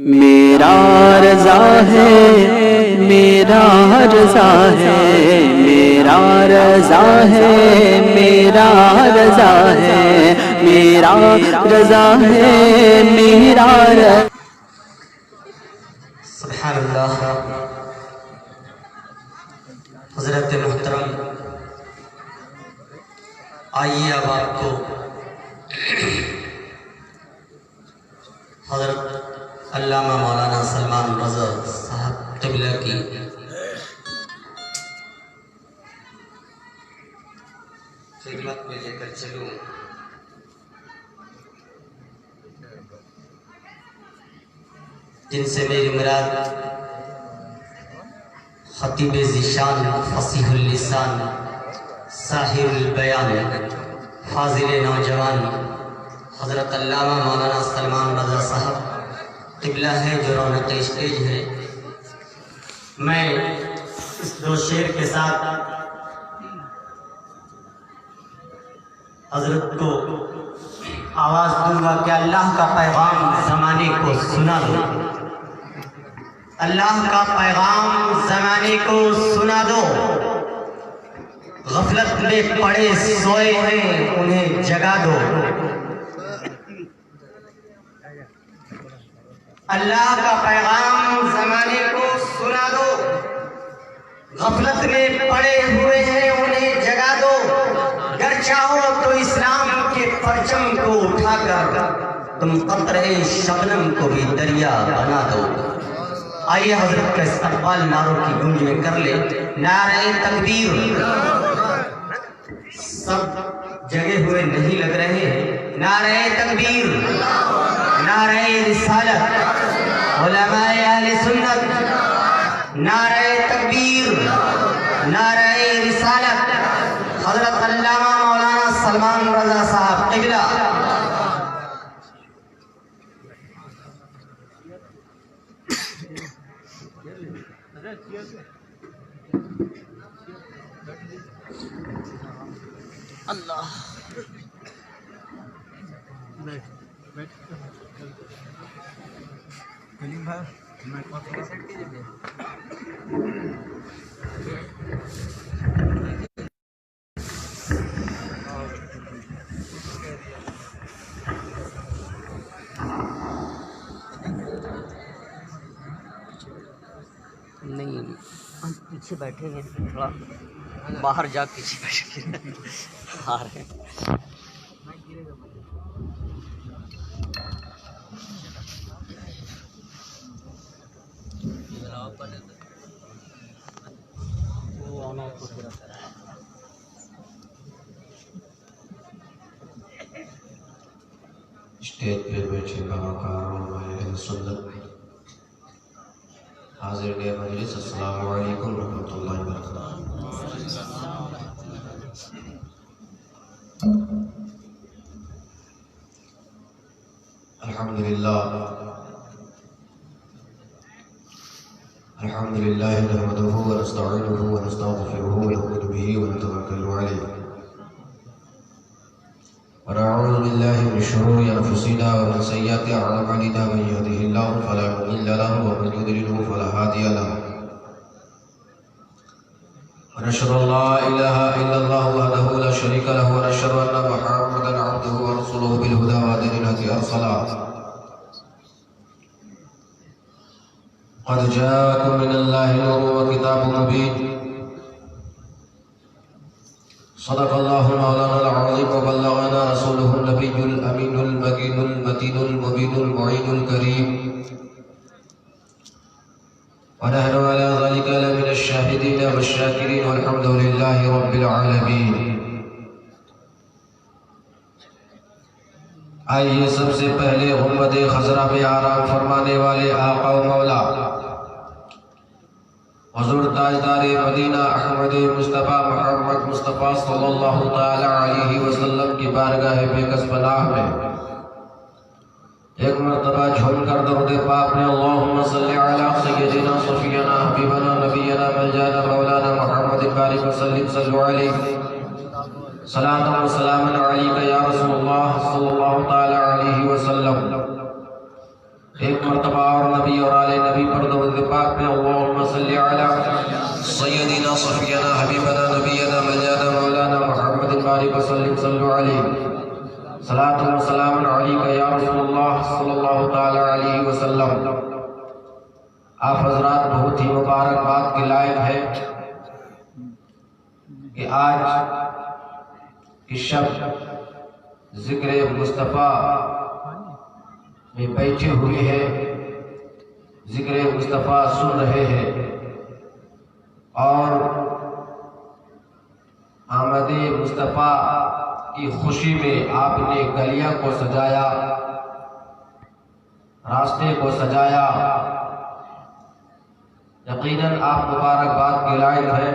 میرا رضا ہے میرا رضا ہے میرا رضا ہے میرا رضا ہے میرا رضا ہے میرا رضا. سبحان اللہ. حضرت محترم، آئیے اب آپ کو حضرت علامہ مولانا سلمان رضا صاحب قبلہ کی خدمت میں لے کر چلوں. جن سے میری مراد خطیب ذیشان، فصیح اللسان، ساحر البیان، فاضل نوجوان حضرت علامہ مولانا سلمان رضا صاحب قبلہ ہے، جو رونق اسٹیج ہے. میں اس دو شعر کے ساتھ حضرت کو آواز دوں گا کہ اللہ کا پیغام زمانے کو سنا دو، اللہ کا پیغام زمانے کو سنا دو. غفلت میں پڑے سوئے ہیں انہیں جگا دو. اللہ کا پیغام زمانے کو سنا دو. غفلت میں پڑے ہوئے ہیں انہیں جگا دو. گر چاہو تو اسلام کے پرچم کو اٹھا کر تم قطرے شبنم کو بھی دریا بنا دو. آئیے حضرت کا استقبال نعروں کی گونج میں کر لے. نعرہ تکبیر. سب جگہ ہوئے نہیں لگ رہے ہیں. نعرہ تکبیر، نعرہ رسالت، علماء اہل سنت. نعرہ تکبیر، نعرہ رسالت. حضرت علامہ مولانا سلمان رضا صاحب قبلہ. اللہ نہیں، ہم پیچھے بیٹھے ہیں، تھوڑا باہر جا پیچھے بیٹھے آ رہے ہیں. اسٹیج پہ بیٹھے کلاکاروں اہل سنت، حاضرین مجلس، السلام علیکم ورحمۃ اللہ وبرکاتہ. الحمد للہ نحمده ونستعینه ونستغفره ونؤمن به ونتوکل علیہ ونعوذ باللہ من شرور انفسنا ومن سیئات اعمالنا. من یهده اللہ فلا مضل له ومن یضلل فلا هادی له. ونشهد ان لا اله الا الله وحده لا شريك له ونشهد ان محمدا عبده ورسوله بالهدى ودين الحق ارسله. قد جاءكم من الله نور وكتاب مبين. صدق الله مولانا العظيم وبلغنا رسوله النبي الأمين المكين المتين المبين المعين الكريم. ونحن على ذلك لمن الشاهدين والشاكرين والحمد لله رب العالمين. آئیے سب سے پہلے غمد خضرہ میں آرام فرمانے والے آقا و مولا حضور تاجدار مدینہ احمد مصطفیٰ محمد مصطفیٰ صلی اللہ تعالی علیہ وسلم کی بارگاہ بےکس پناہ میں ایک مرتبہ جھوم کر درود پاک میں اللہم صلی علی سیدنا صفینا حبیبنا نبینا ملجانا مولانا محمد بارک وسلم صلی علیہ صلاة و سلام علیکہ یا رسول اللہ صلی اللہ تعالی علیہ وسلم. ایک مرتبہ اور نبی پر درود پاک میں اللہم صلی علی سیدنا صفینا حبیبنا نبینا ملجانا مولانا محمد بارک وسلم صلو علیہ صلاۃ و سلام علیک یا رسول اللہ صلی اللہ تعالی علیہ وسلم۔ آپ حضرات بہت ہی مبارکباد کے لائق ہے کہ آج کی شب ذکر مصطفیٰ میں بیٹھے ہوئے ہیں، ذکر مصطفیٰ سن رہے ہیں اور آمد مصطفیٰ کی خوشی میں آپ نے گلیاں کو سجایا، راستے کو سجایا۔ یقیناً آپ مبارکباد کے لائق ہیں۔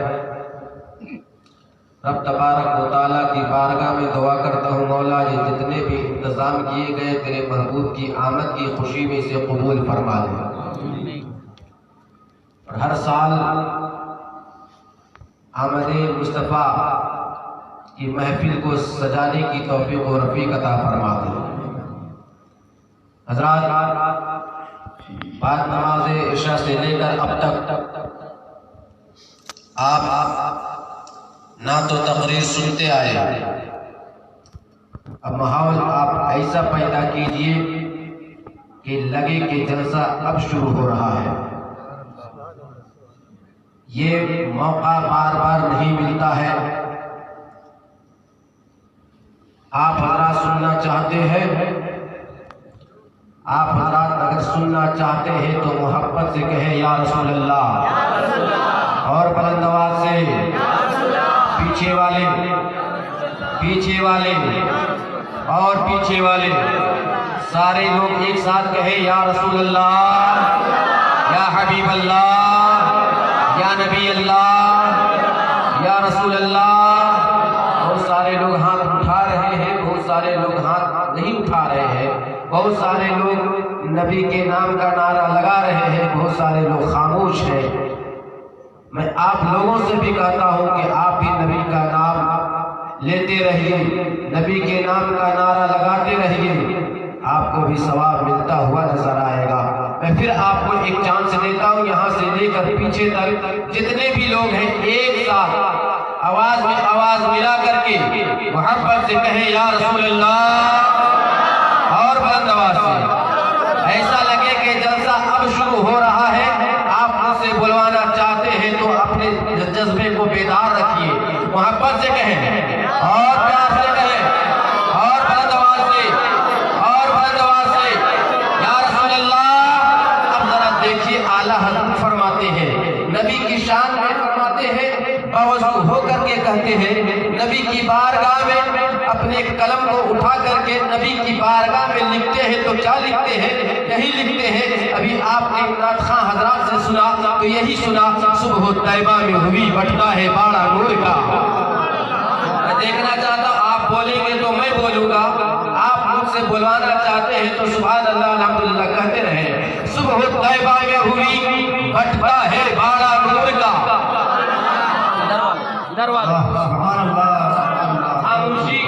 رب تبارک و تعالیٰ کی بارگاہ میں دعا کرتا ہوں مولا یہ جتنے بھی انتظام کیے گئے تیرے محبوب کی آمد کی خوشی میں اسے قبول فرما دے، اور ہر سال آمد مصطفیٰ کی محفل کو سجانے کی توفیق و رفیق عطا فرما دے۔ حضرات بعد نماز عشاء سے لے کر اب تک آپ نہ تو تقریر سنتے آئے، اب ماحول آپ ایسا پیدا کیجئے کہ لگے کہ جلسہ اب شروع ہو رہا ہے۔ یہ موقع بار بار نہیں ملتا ہے۔ آپ حضرات سننا چاہتے ہیں، آپ حضرات اگر سننا چاہتے ہیں تو محبت سے کہیں یا رسول اللہ، اور بلند آواز سے پیچھے والے اور پیچھے والے سارے لوگ ایک ساتھ کہیں یا رسول اللہ، یا حبیب اللہ، یا نبی اللہ، یا رسول اللہ۔ بہت سارے لوگ ہاتھ اٹھا رہے ہیں، بہت سارے لوگ ہاتھ نہیں اٹھا رہے ہیں، بہت سارے لوگ نبی کے نام کا نعرہ لگا رہے ہیں، بہت سارے لوگ خاموش ہیں۔ میں آپ لوگوں سے بھی کہتا ہوں کہ آپ بھی نبی کا نام لیتے رہیے، نبی کے نام کا نعرہ لگاتے رہیے، آپ کو بھی ثواب ملتا ہوا نظر آئے گا۔ میں پھر آپ کو ایک چانس دیتا ہوں، یہاں سے لے کر پیچھے تک جتنے بھی لوگ ہیں ایک ساتھ آواز میں آواز ملا کر کے محبت سے کہیں یا رسول اللہ، اور بلند آواز سے، ایسا لگے کہ جلسہ اب شروع ہو رہا ہے۔ آپ مجھ سے بلوانا چاہتے ہیں تو اپنے جذبے کو بیدار رکھیے، محبت سے کہیں اور پیار سے کہیں اور بلند آواز سے، اور بلند آواز سے یا رسول اللہ۔ اب ذرا دیکھیے اعلیٰ حضرت فرماتے ہیں، نبی کی شان میں فرماتے ہیں، باوضو ہو کر کے کہتے ہیں، نبی کی بارگاہ میں اپنے قلم کو اٹھا کر کے نبی کی بارگاہ میں لکھتے ہیں تو کیا لکھتے ہیں؟ یہی لکھتے ہیں۔ ابھی آپ نے نعت خواں حضرات سے سنا تو یہی سنا، صبح طیبہ میں ہوئی بٹتا ہے باڑا نور کا۔ میں دیکھنا چاہتا ہوں آپ بولیں گے تو میں بولوں گا، آپ مجھ سے بلوانا چاہتے ہیں تو سبحان اللہ الحمدللہ کہتے رہیں۔ صبح طیبہ میں ہوئی بٹتا ہے باڑا نور کا، خاموشی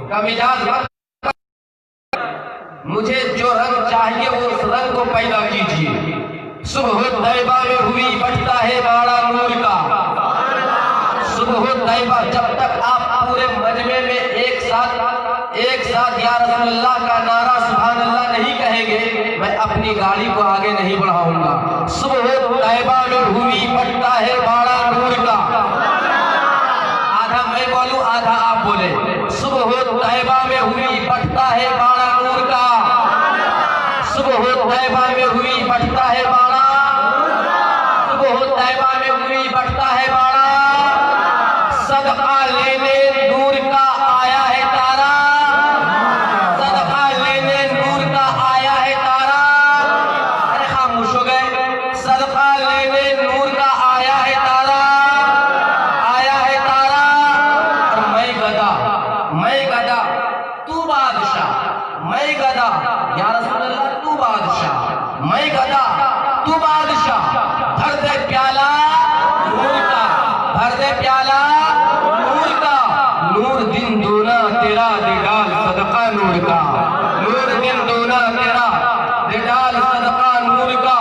کا مزاج مجھے جو رنگ چاہیے وہ اس رنگ کو پیدا کیجیے۔ صبح طیبہ میں ہوئی بٹتا ہے باڑا نور کا، صبح طیبہ جب تک آپ پورے مجمع میں ایک ساتھ یا رسول اللہ کا نعرہ سبحان اللہ نہیں کہیں گے میں اپنی گاڑی کو آگے نہیں بڑھاؤں گا۔ صبح طیبہ میں ہوئی بٹتا ہے باڑا نور کا، آدھا میں بولوں آدھا آپ بولے۔ صبح طیبہ میں ہوئی بٹتا ہے باڑا نور کا، صبح طیبہ میں ہوئی بٹتا ہے باڑا، صبح طیبہ میں ہوئی بٹتا ہے باڑا، صدقہ لینے نور کا آیا ہے تارا، صدقہ لینے نور کا آیا ہے تارا۔ ارے خاموش ہو گئے، صدقہ لینے نور کا آیا ہے تارا، آیا ہے تارا۔ اور میں گدا تو بادشاہ، میں گدا یا رسول اللہ تو بادشاہ، میں گدا تو بادشاہ، بھر دے پیالہ نور کا، بھر دے پیالہ نور کا، نور دن دونا تیرا دے ڈال صدقہ نور کا، نور دن دونا تیرا دے ڈال صدقہ نور کا۔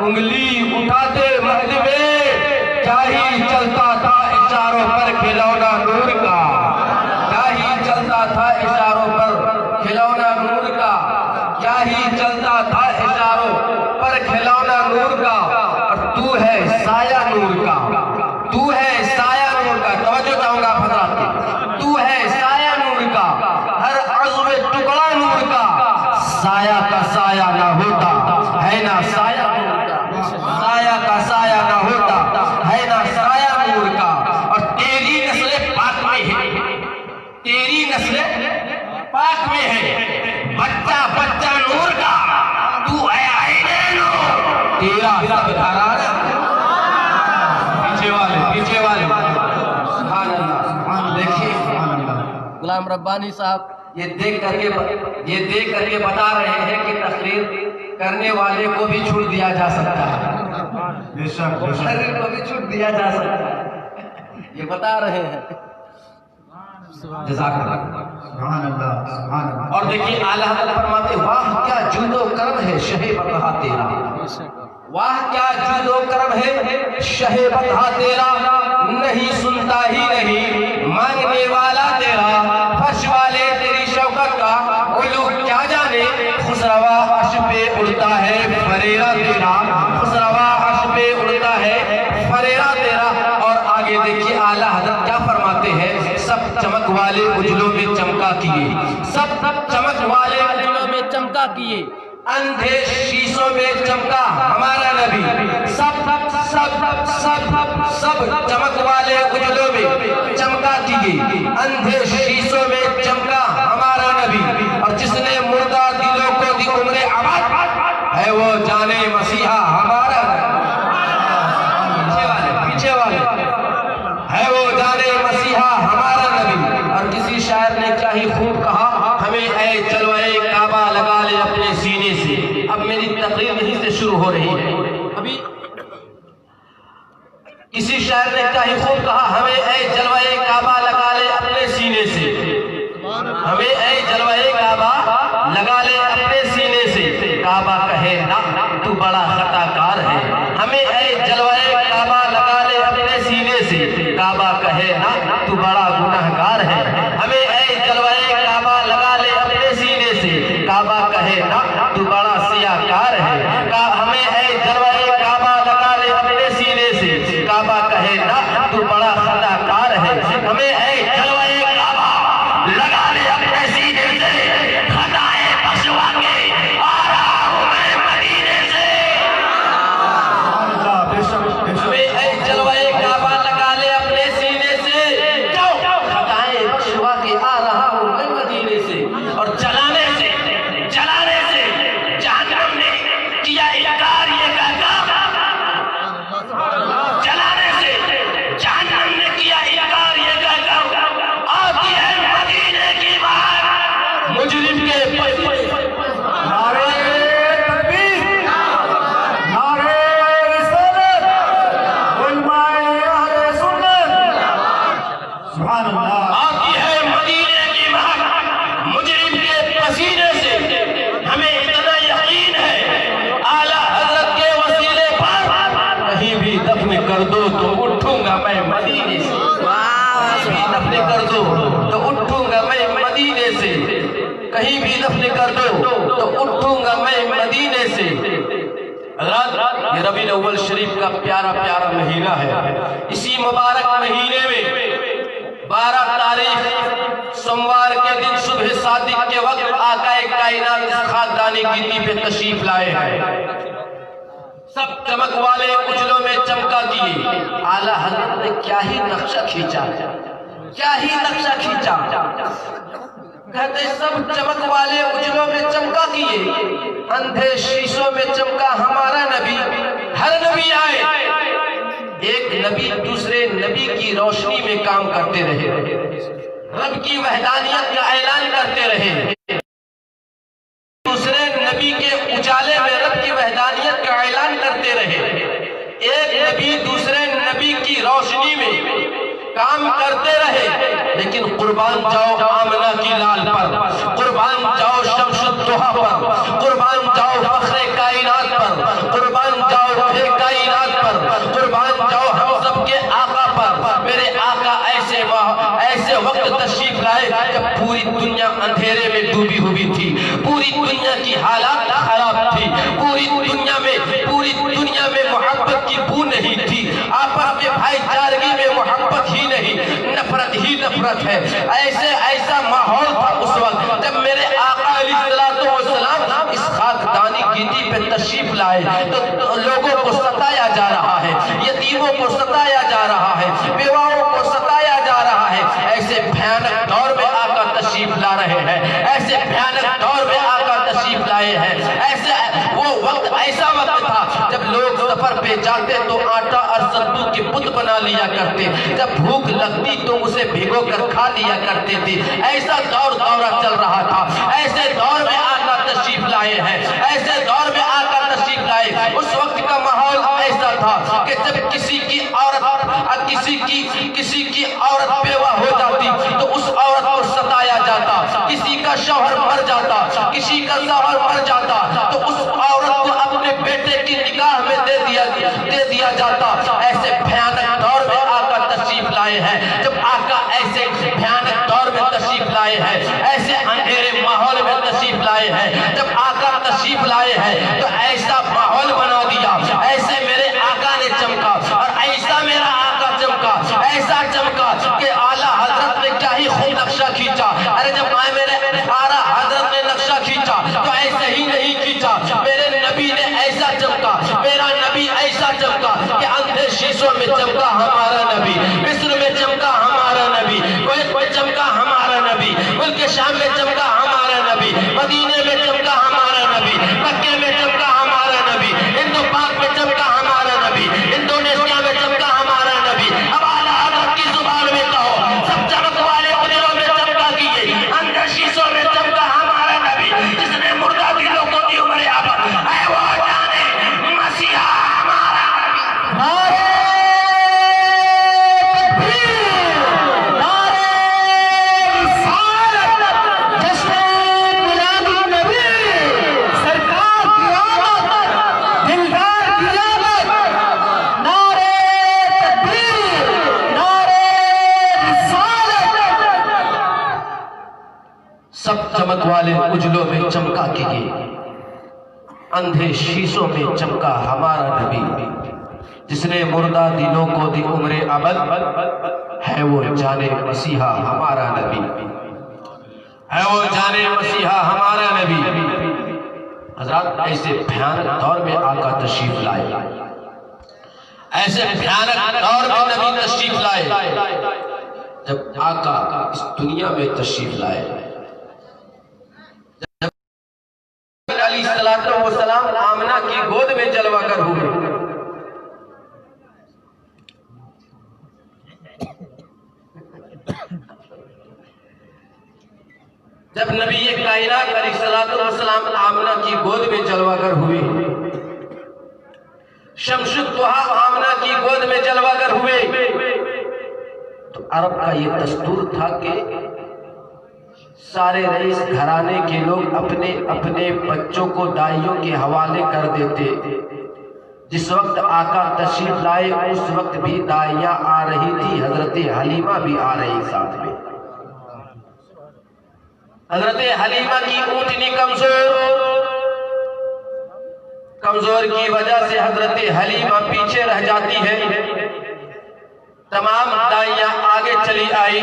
انگلی اٹھاتے مہد میں کیا ہی چلتا تھا اشاروں پر کھلونا نور کا، کیا ہی چلتا تھا اشاروں پر کھلونا نور کا، کیا ہی چلتا تھا اشاروں پر کھلونا نور کا، اور تو ہے سایہ نور کا، تو ہے سایہ نور کا، توجہ چاہوں گا حضرات کی، تو ہے سایہ نور کا، ہر عضو ٹکڑا نور کا، سایہ کا سایہ نہ ہوتا ہے نا سایہ نور کا، سایہ کا سایہ نہ ہوتا ہے نا سایہ نور کا، اور تیری نسل پاک میں ہے، تیری نسل پاک میں ہے، بچہ بچہ نور کا، تو ہے عین نور، تیرا سب قرار پیچھے والے سبحان اللہ۔ دیکھیے غلام ربانی صاحب یہ دیکھ کر کے بتا رہے ہیں کہ تقریر کرنے والے کو بھی چھوٹ دیا جا سکتا ہے، تقریر کو بھی چھوٹ دیا جا سکتا ہے، یہ بتا رہے ہیں۔ جزاک اللہ۔ اور دیکھیے اعلیٰ حضرت فرماتے واہ کیا جود و کرم ہے شہ بطحہ تیرا، واہ کیا جود و کرم ہے شہ بطحہ تیرا، نہیں سنتا ہی نہیں مانگنے والا تیرا، فرش والے تیری شوکت کا علو کیا جانے، خسروا عرش پہ اڑتا ہے فریرہ تیرا، خسروا عرش پہ اڑتا ہے فریرہ تیرا۔ اور آگے دیکھیے اعلیٰ حضرت کیا فرماتے ہیں، سب چمک والے اجلوں میں چمکا کیے، سب چمک والے اجلوں میں چمکا کیے، اندھے شیشوں میں چمکا ہمارا نبی، سب چمک والے اجلوں میں چمکا کیے، اندھے شیشوں میں چمکا ہمارا نبی، اور جس نے مردہ دلوں کو دی عمر ابد ہے وہ جانے مسیحا ہمارا، پیچھے والے ہے وہ جانے مسیحا ہمارا نبی۔ اور کسی شاعر نے کیا ہی خوب کہا، ہمیں اے جلوہ کعبہ لگا لے اپنے سینے سے۔ اب میری تقریر یہیں سے شروع ہو رہی ہے، ابھی کسی شاعر نے کیا ہی خوب کہا، ہمیں اے جلوہ کعبہ لگا لے اپنے سینے سے، ہمیں اے جلوہ کعبہ لگا لے اپنے سینے سے، کعبہ کہے نا تو بڑا خطا کار ہے، ہمیں اے جلوہ کعبہ لگا لے اپنے سینے سے، کعبہ کہے نا تو بڑا گنہگار ہے، ہمیں اے جلوہ کعبہ لگا لے اپنے سینے سے، کعبہ کہے نا تو بڑا سیاہ کار ہے، ہمیں اے جلوہ کعبہ لگا لے اپنے سینے سے، کعبہ کہے نا تو بڑا خطا کار ہے، ہمیں اے جلوہ کعبہ لگا لے اپنے سینے سے، خطائے بخشوا کے آ رہا ہوں میں مدینے سے، ہمیں اے جلوہ کعبہ لگا لے اپنے سینے سے، خطائے بخشوا کے آ رہا ہوں میں مدینے سے، اور جلانے سے جہنم نے کیا انکار یہ کہتا، جلانے سے جہنم نے کیا انکار یہ کہتا، آتی ہے مدینے کی بات مجرم کے نعرہ تکبیر، نعرہ رسالت، علماء اہل سنت، سبحان اللہ، آتی ہے مدینے کی بات مجرم کے پسینے سے، ہمیں اتنا یقین ہے اعلیٰ حضرت کے وسیلے پر کہیں بھی دفن کر دو تو اٹھوں گا میں مدینے سے، کہیں بھی دفن کر دو تو اٹھوں گا میں مدینے سے، کہیں بھی دفن کر دو تو اٹھوں گا میں مدینے سے۔ حضرات یہ ربیع الاول شریف کا پیارا پیارا مہینہ ہے، اسی مبارک مہینے میں 12 تاریخ سوموار کے دن صبح صادق کے وقت آقا کائنات اس خاکدانی گیتی پہ تشریف لائے ہیں، سب چمک والے اجلوں میں چمکا کیے، اعلیٰ حضرت نے کیا ہی نقشہ کھینچا، کیا ہی نقشہ کھینچا، کہتے سب چمک والے اجلوں میں چمکا کیے، اندھے شیشوں میں چمکا ہمارا نبی، ہر نبی آئے ایک نبی دوسرے نبی کی روشنی میں کام کرتے رہے، رب کی وحدانیت کا اعلان کرتے رہے، دوسرے نبی کے اجالے میں رب کی وحدانیت کا اعلان کرتے رہے، ایک نبی دوسرے نبی کی روشنی میں کام کرتے رہے، لیکن قربان جاؤ آمنہ کی لال پر، قربان جاؤ شمس الضحیٰ پر، قربان جاؤ فخر کائنات پر، قربان جاؤ اٹھے کائنات پر، قربان جاؤ ہم سب کے آقا پر۔ میرے آقا ایسے وقت تشریف لائے جب پوری دنیا اندھیرے میں ڈوبی ہوئی تھی، پوری دنیا کی حالات خراب تھی، پوری دنیا میں محبت کی بو نہیں تھی، آپس میں بھائی چارگی میں محبت ہی نہیں، نفرت ہی نفرت ہے۔ ایسا ماحول تھا اس وقت جب میرے آقا علیہ السلام اس خاکدانی گیتی پہ تشریف لائے تو لوگوں کو ستایا جا رہا ہے، یتیموں کو ستایا جا رہا ہے، بیواؤں کو ستایا جا رہا ہے۔ ایسے بھیانک دور میں آقا تشریف لا رہے ہیں، ایسے بھیانک دور میں آقا تشریف لائے ہیں۔ وہ وقت ایسا وقت تھا جب لوگ سفر پہ جاتے تو آٹا اور ستو کے بت بنا لیا کرتے، جب بھوک لگتی تو اسے بھگو کر کھا لیا کرتے تھے۔ ایسا دورہ چل رہا تھا، ایسے دور میں آقا تشریف لائے ہیں، ایسے دور میں آقا تشریف لائے۔ اس وقت کا ماحول ایسا تھا کہ جب کسی کی عورت بیوہ ہو جاتی تو اس عورت کو ستایا جاتا، کسی کا شوہر مر جاتا، کسی کا شوہر مر جاتا تو اس عورت کو اپنے بیٹے کی نکاح میں دے دیا جاتا۔ ایسے بھیانک دور میں آقا تشریف لائے ہیں، جب آقا ایسے بھیانک دور میں تشریف لائے ہیں، ایسے اندھیرے ماحول میں تشریف لائے ہیں، جب آقا تشریف لائے ہیں تو ایسا ماحول بنا دیا، ایسے میرے آقا نے چمکا اور ایسا میرا آقا چمکا، ایسا چمکا کہ اعلیٰ حضرت نے کیا ہی خود نقشہ کھینچا۔ ارے جب میرے اعلیٰ حضرت نے نقشہ کھینچا تو ایسے ہی نہیں کھینچا، میرے نبی نے ایسا چمکا، میرا نبی ایسا چمکا کہ اندھے شیشوں میں چمکا ہمارا نبی، مصر میں چمکا ہمارا نبی، کویت میں چمکا ہمارا نبی، ملک شام میں چمکا ہمارا نبی، مدینے میں چمکا ہمارا نبی، مکے میں چمکا ہمارا نبی، ہندو پاک میں چمکا ہمارا نبی، انڈونیشیا میں چمکا ہمارا نبی۔ اب اعلیٰ حضرت کی زبان میں کہو، سب چمک والے دلوں میں چمکا کیے، اندھے شیشوں میں چمکا ہمارا نبی، جس نے مردہ دلوں کو دی عمر ابد، اے وہ جانے مسیحا ہمارا نبی۔ سب چمک والے اجلوں میں چمکا کیے، اندھے شیشوں میں چمکا ہمارا نبی، جس نے مردہ دلوں کو دی عمر ابد، ہے وہ جانے مسیحا ہمارا نبی، ہے وہ جانے مسیحا ہمارا نبی۔ حضرات ایسے بھیانک دور میں آقا تشریف لائے، ایسے بھیانک دور میں نبی تشریف لائے جب آقا اس دنیا میں تشریف لائے۔ علیہ السلام آمنہ کی گود میں جلوہ گر ہوئے، جب نبی کائنات علیہ السلام آمنہ کی گود میں جلوہ گر ہوئے، شمس الضحیٰ آمنہ کی گود میں جلوہ گر ہوئے، تو عرب کا یہ دستور تھا کہ سارے رئیس گھرانے کے لوگ اپنے اپنے بچوں کو دائیوں کے حوالے کر دیتے۔ جس وقت آقا تشریف لائے اس وقت بھی دائیاں آ رہی تھی، حضرت حلیمہ بھی آ رہی ساتھ میں۔ حضرت حلیمہ کی اونٹنی کمزور کی وجہ سے حضرت حلیمہ پیچھے رہ جاتی ہے، تمام دائیاں آگے چلی آئی،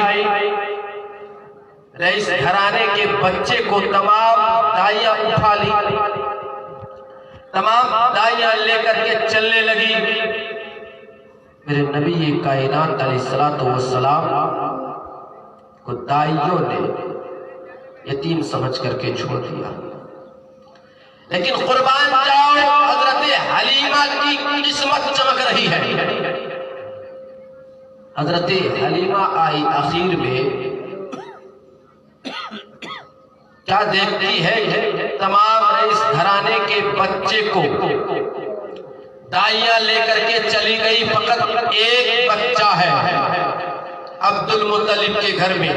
رئیس گھرانے کے بچے کو تمام دائیاں اٹھا لی، تمام دائیاں لے کر کے چلنے لگی۔ میرے نبی کائنات علیہ السلام کو دائیوں نے یتیم سمجھ کر کے چھوڑ دیا، لیکن قربان جاؤ حضرت حلیمہ کی قسمت چمک رہی ہے۔ حضرت حلیمہ آئی اخیر میں، کیا دیکھتی ہے؟ تمام رئیس گھرانے کے بچے کو دائیاں لے کر کے چلی گئی، فقط ایک بچہ ہے عبد المطلب کے گھر میں۔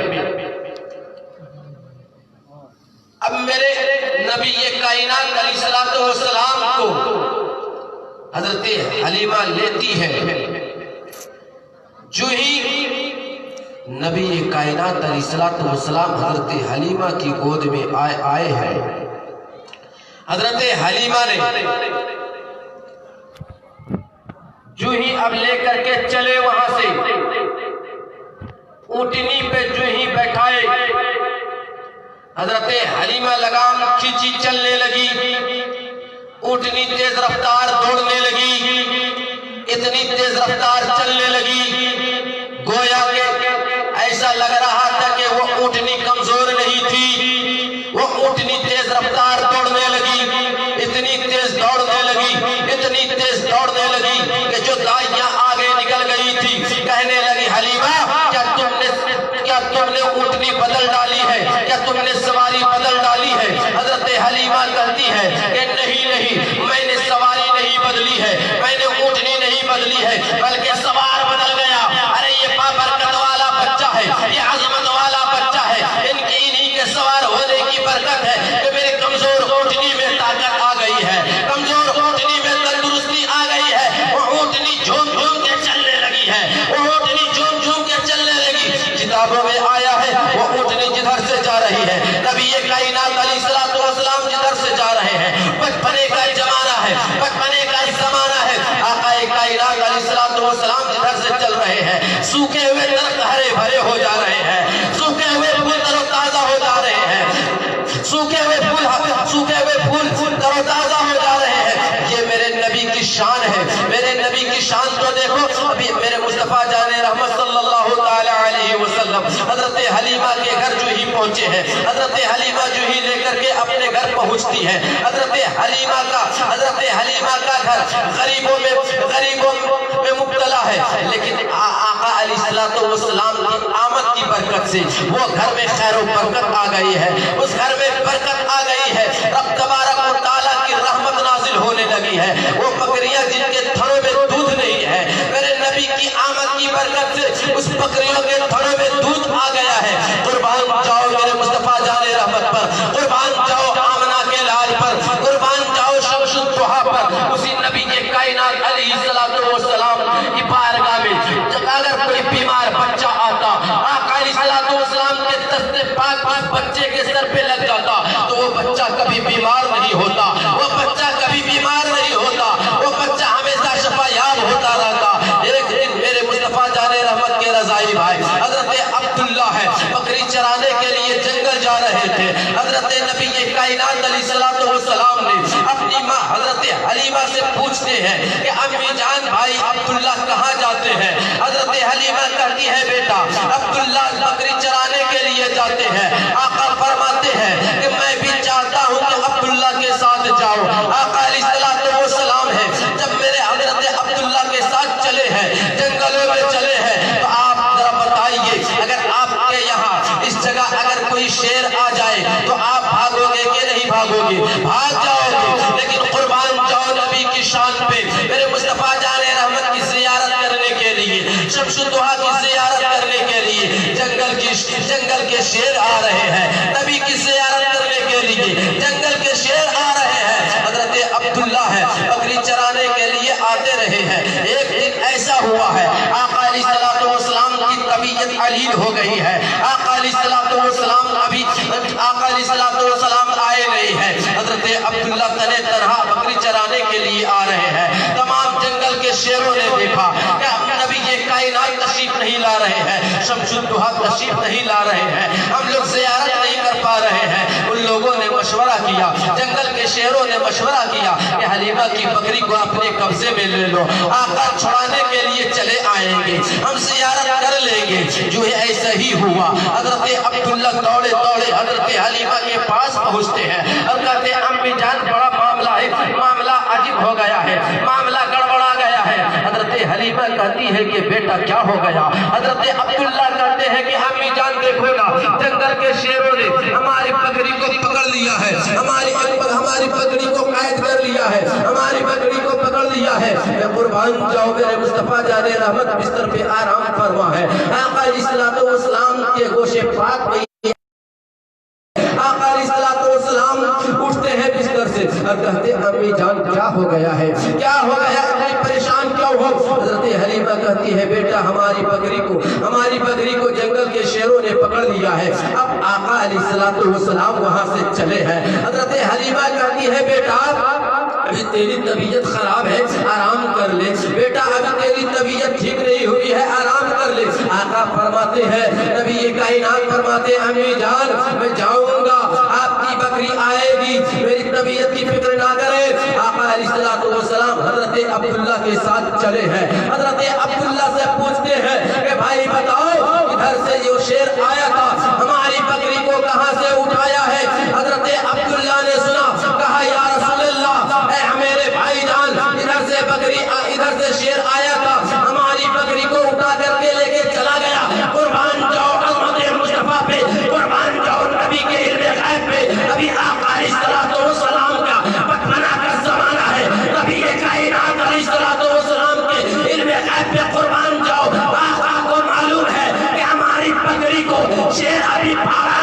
اب میرے نبی کائنات علیہ السلام کو حضرت حلیمہ لیتی ہے، جو ہی نبی کائنات علیہ السلام حضرت حلیمہ کی گود میں آئے ہیں، حضرت حلیمہ نے جو ہی اب لے کر کے چلے وہاں سے، اونٹنی پہ جو ہی بیٹھائے، حضرت حلیمہ لگام کھینچی چلنے لگی، اونٹنی تیز رفتار دوڑنے لگی، اتنی تیز رفتار چلنے لگی، گویا کہ ایسا لگ رہا تھا کہ وہ اونٹنی کمزور نہیں تھی، وہ اونٹنی تیز رفتار دوڑنے لگی، اتنی تیز دوڑنے لگی، اتنی تیز دوڑنے لگی کہ جو دائیاں آگے نکل گئی تھی، کہنے لگی حلیمہ کیا تم نے اونٹنی بدل ڈالی ہے، کیا تم نے سواری بدل ڈالی ہے؟ حضرت حلیمہ کہتی ہے کہ نہیں، میں نے سواری نہیں بدلی ہے، میں نے اونٹنی نہیں بدلی ہے، بلکہ سوار بدل گیا۔ ارے یہ بابرکت والا بچہ ہے، یہ عظمت والا بچہ ہے، انہی کے سوار ہونے کی برکت ہے کہ میرے کمزور اونٹنی میں طاقت آ گئی ہے، کمزور اونٹنی میں تندرستی آ گئی ہے، وہ اونٹنی جھوم جھوم کے چلنے لگی ہے، وہ اونٹنی جھوم جھوم کے چلنے لگی۔ کتابوں میں آیا ہے وہ اونٹنی جدھر سے جا رہی ہے، نبی کائنات علیہ السلام جدھر سے جا رہے ہیں، بچپنے کا زمانہ ہے، بچپنے کا زمانہ ہے، آقا کائنات علیہ السلام جدھر سے چل رہے ہیں، سوکھے ہوئے درخت ہرے بھرے ہو جا رہے ہیں، سوکھے ہوئے پھول تر و تازہ ہو جا رہے ہیں، سوکھے ہوئے پھول تر و تازہ ہو جا رہے ہیں۔ یہ میرے نبی کی شان ہے، میرے نبی کی شان کو دیکھو۔ ابھی میرے مصطفیٰ جان رحمت صلی اللہ تعالی علیہ وسلم حضرت حلیمہ کے گھر جو ہی پہنچے ہیں، حضرت حلیمہ جو ہی لے کر کے اپنے گھر پہنچتی ہے۔ حضرت حلیمہ کا گھر غریبوں میں مبتلا ہے، لیکن آقا علیہ السلام کی آمد کی برکت سے وہ گھر میں خیر و برکت آ گئی ہے، اس گھر میں برکت آ گئی ہے، رب تبارک و تعالیٰ کی رحمت نازل ہونے لگی ہے۔ وہ بکریاں جن کے تھنوں میں دودھ نہیں ہے، میرے نبی کی آمد کی برکت سے اس بکریوں کے تھنوں میں دودھ آ گیا ہے۔ قربان جاؤ میرے مصطفیٰ جان رحمت پر، قربان جاؤ آمنہ کے لال پر، قربان جاؤ شمس الضحیٰ پر، اسی نبی کے کائنات علیہ السلام کی بارگاہ میں اگر کوئی بیمار بچہ آتا، آقا علیہ السلام کے دست پاک اس بچے کے سر پہ لگ جاتا تو وہ بچہ کبھی بیمار نہیں ہوتا، وہ بچہ کبھی بیمار نہیں ہوتا، وہ بچہ ہمیشہ شفا یاب ہوتا رہتا۔ ایک دن میرے مصطفیٰ جان رحمت کے رضائی بھائی حضرت عبداللہ ہے، بکری چرانے کے لیے جنگل جا رہے تھے۔ حضرت نبی کائنات علیہ السلام نے اپنی ماں حضرت حلیمہ سے پوچھتے ہیں کہ امی جان بھائی عبداللہ کہاں جاتے ہیں؟ حضرت حلیمہ کہتی ہے بیٹا عبداللہ بکری چرانے کے لیے جاتے ہیں۔ آقا فرماتے ہیں کہ میں بھی چاہتا ہوں کہ عبداللہ کے ساتھ جاؤ۔ آقا علیہ السلام ہے جب میرے حضرت عبداللہ کے ساتھ چلے ہیں، جنگلوں میں چلے ہیں، تو آپ ذرا بتائیے اگر آپ کے یہاں اس جگہ اگر کوئی شیر آ جائے تو آپ بھاگو گے کہ نہیں بھاگو گے؟ بھاگ جاؤ گے، لیکن قربان جاؤ نبی کی شان پہ، میرے مصطفیٰ جان رحمت کی زیارت کرنے کے لیے، شمس الضحیٰ کی زیارت کرنے کے لیے جنگل کے شیر آ رہے ہیں، نبی کی زیارت کرنے کے لیے جنگل کے شیر آ رہے ہیں۔ حضرت عبداللہ ہے بکری چرانے کے لیے آتے رہے ہیں۔ ایک دن ایسا ہوا ہے آقا علیہ السلام کی طبیعت علیل ہو گئی ہے، آقا علیہ السلام آئے نہیں ہیں، حضرت عبداللہ تنے تنہا بکری چرانے کے لیے آ رہے ہیں۔ تمام جنگل کے شیروں نے دیکھا کہ نبی یہ کائنات تشریف نہیں لا رہے ہیں، شمس الضحیٰ تشریف نہیں لا رہے ہیں، ہم لوگ زیارت نہیں کر پا رہے ہیں۔ ان لوگوں نے مشورہ کیا، جنگل کے شیروں نے مشورہ کیا کہ حلیمہ کی بکری کو اپنے قبضے میں لے لو، آقا چھڑانے کے لیے چلے آئیں گے، ہم زیارت کر لیں گے۔ جو ایسا ہی ہوا، حضرت عبداللہ دوڑے حضرت حلیمہ کے پاس پہنچتے ہیں اور کہتے ہیں امی جان بڑا معاملہ ہے، معاملہ عجیب ہو گیا ہے، معاملہ گڑبڑا گیا ہے۔ حضرت حلیمہ کہتی ہے کہ بیٹا کیا ہو گیا؟ حضرت عبداللہ کہتے ہیں کہ امی جان دیکھو نا، جنگل کے شیروں نے ہماری بکری کو پکڑ لیا ہے، ہماری بکری کو قید کر لیا ہے، ہماری بکری کو پکڑ لیا ہے۔ میں قربان جاؤ میرے مصطفیٰ جان رحمت بستر پہ آرام فرما ہے، آقا علیہ السلام کے گوشے پاک میں آقا علیہ السلام اٹھتے ہیں بستر سے، کہتے امی جان کیا ہو گیا ہے، کیا ہو گیا، اتنی پریشان کیوں ہو؟ حضرت حلیمہ کہتی ہے بیٹا ہماری بکری کو جنگل کے شیروں نے پکڑ لیا ہے، اب آقا علیہ السلام وہاں سے چلے ہیں۔ حضرت حلیمہ کہتی ہے بیٹا ابھی تیری طبیعت خراب ہے، آرام کر لے بیٹا، ابھی تیری طبیعت ٹھیک نہیں ہوئی ہے، آرام کر لے۔ آقا فرماتے ہیں، نبی کائنات فرماتے ہیں امی جان میں جاؤں گا، آپ کی بکری آئے گی، میری طبیعت کی فکر نہ کرے۔ آقا علیہ السلام حضرت عبداللہ کے ساتھ چلے ہیں۔ حضرت عبداللہ سے پوچھتے ہیں کہ بھائی بتاؤ ادھر سے جو شیر آیا تھا ہماری بکری کو کہاں سے اٹھایا ہے؟ حضرت عبداللہ نے سنا، کہا یا رسول اللہ، اے میرے بھائی جان ادھر سے شیر آیا تھا، ہماری بکری کو اٹھا کر کے لے کے چلا گیا۔ قربان جاؤ عظمت مصطفیٰ پہ، قربان جاؤ نبی کے علم غیب پہ۔ ابھی آقا علیہ السلام کا بچپنا کا زمانہ ہے، نبی کائنات علیہ السلام کے علم غیب پہ قربان جاؤ۔ آقا کو معلوم ہے کہ ہماری بکری کو شیر ابھی پارا